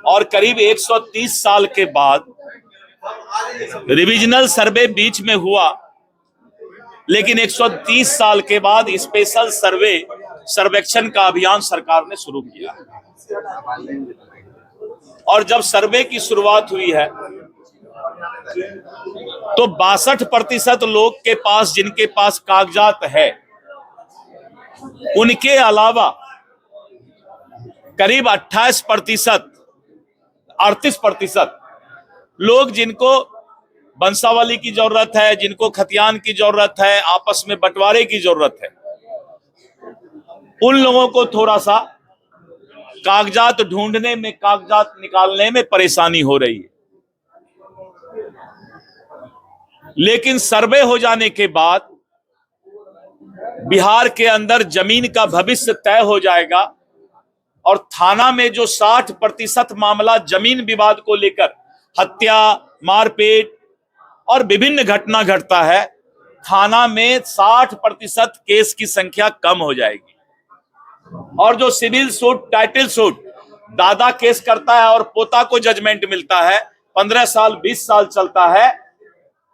और करीब 130 साल के बाद रिविजनल सर्वे बीच में हुआ, लेकिन 130 साल के बाद स्पेशल सर्वेक्षण का अभियान सरकार ने शुरू किया। और जब सर्वे की शुरुआत हुई है तो 62% लोग के पास, जिनके पास कागजात है, उनके अलावा करीब 38% लोग जिनको वंशावली की जरूरत है, जिनको खतियान की जरूरत है, आपस में बंटवारे की जरूरत है, उन लोगों को थोड़ा सा कागजात ढूंढने में, कागजात निकालने में परेशानी हो रही है। लेकिन सर्वे हो जाने के बाद बिहार के अंदर जमीन का भविष्य तय हो जाएगा और थाना में जो 60% मामला जमीन विवाद को लेकर, हत्या, मारपीट और विभिन्न घटना घटता है, थाना में 60% केस की संख्या कम हो जाएगी। और जो सिविल सूट, टाइटल सूट दादा केस करता है और पोता को जजमेंट मिलता है, 15 साल 20 साल चलता है,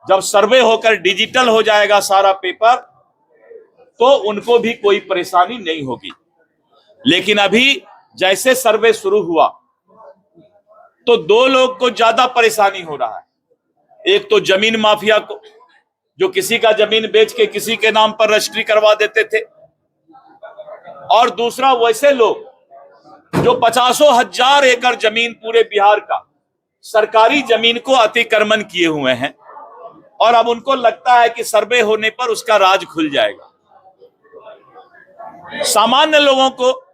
जब सर्वे होकर डिजिटल हो जाएगा सारा पेपर तो उनको भी कोई परेशानी नहीं होगी। लेकिन अभी जैसे सर्वे शुरू हुआ तो दो लोग को ज्यादा परेशानी हो रहा है। एक तो जमीन माफिया को, जो किसी का जमीन बेच के किसी के नाम पर रजिस्ट्री करवा देते थे, और दूसरा वैसे लोग जो 50,000 एकड़ जमीन पूरे बिहार का सरकारी जमीन को अतिक्रमण किए हुए हैं और अब उनको लगता है कि सर्वे होने पर उसका राज खुल जाएगा। सामान्य लोगों को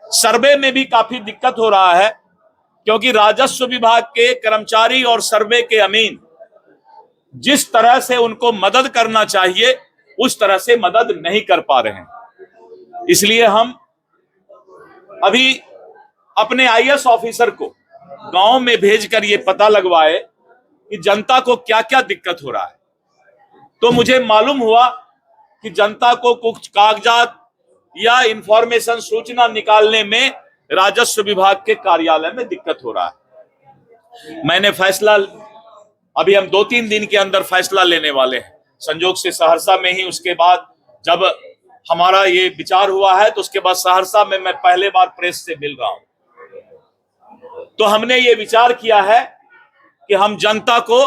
सर्वे में भी काफी दिक्कत हो रहा है, क्योंकि राजस्व विभाग के कर्मचारी और सर्वे के अमीन जिस तरह से उनको मदद करना चाहिए उस तरह से मदद नहीं कर पा रहे हैं। इसलिए हम अभी अपने आईएएस ऑफिसर को गांव में भेजकर ये पता लगवाए कि जनता को क्या क्या दिक्कत हो रहा है। तो मुझे मालूम हुआ कि जनता को कुछ कागजात या इंफॉर्मेशन, सूचना निकालने में राजस्व विभाग के कार्यालय में दिक्कत हो रहा है। मैंने फैसला, अभी हम 2-3 दिन के अंदर फैसला लेने वाले हैं। संजोग से सहरसा में ही, उसके बाद जब हमारा ये विचार हुआ है तो उसके बाद सहरसा में मैं पहले बार प्रेस से मिल रहा हूं। तो हमने ये विचार किया है कि हम जनता को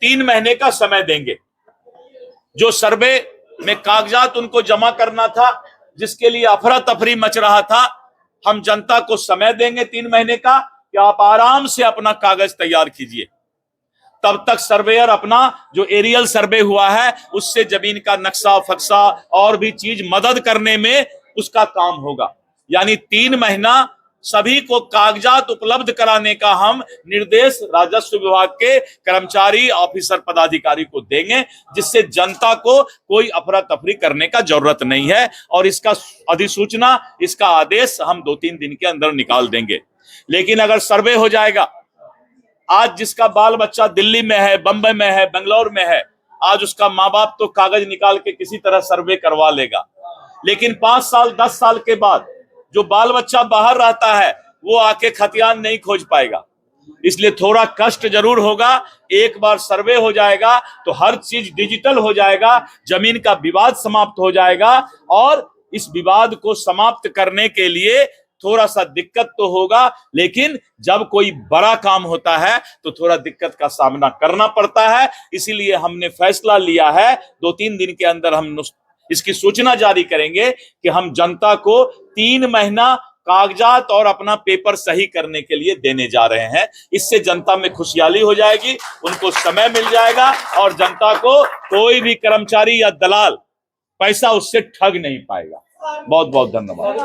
3 महीने का समय देंगे। जो सर्वे में कागजात उनको जमा करना था, जिसके लिए अफरा तफरी मच रहा था, हम जनता को समय देंगे 3 महीने का कि आप आराम से अपना कागज तैयार कीजिए। तब तक सर्वेयर अपना जो एरियल सर्वे हुआ है उससे जमीन का नक्शा फक्सा और भी चीज मदद करने में उसका काम होगा। यानी 3 महीना सभी को कागजात उपलब्ध कराने का हम निर्देश राजस्व विभाग के कर्मचारी, ऑफिसर, पदाधिकारी को देंगे, जिससे जनता को कोई अफरा तफरी करने का जरूरत नहीं है। और इसका अधिसूचना, इसका आदेश हम 2-3 दिन के अंदर निकाल देंगे। लेकिन अगर सर्वे हो जाएगा, आज जिसका बाल बच्चा दिल्ली में है, बंबई में है, बेंगलोर में है, आज उसका माँ बाप तो कागज निकाल के किसी तरह सर्वे करवा लेगा। लेकिन 5 साल 10 साल के बाद जो बाल बच्चा बाहर रहता है वो आके खतियान नहीं खोज पाएगा। इसलिए थोड़ा कष्ट जरूर होगा। एक बार सर्वे हो जाएगा तो हर चीज डिजिटल हो जाएगा, जमीन का विवाद समाप्त हो जाएगा। और इस विवाद को समाप्त करने के लिए थोड़ा सा दिक्कत तो होगा, लेकिन जब कोई बड़ा काम होता है तो थोड़ा दिक्कत का सामना करना पड़ता है। इसीलिए हमने फैसला लिया है 2-3 दिन के अंदर हम इसकी सूचना जारी करेंगे कि हम जनता को 3 महीना कागजात और अपना पेपर सही करने के लिए देने जा रहे हैं। इससे जनता में खुशहाली हो जाएगी, उनको समय मिल जाएगा और जनता को कोई भी कर्मचारी या दलाल पैसा उससे ठग नहीं पाएगा। बहुत बहुत धन्यवाद।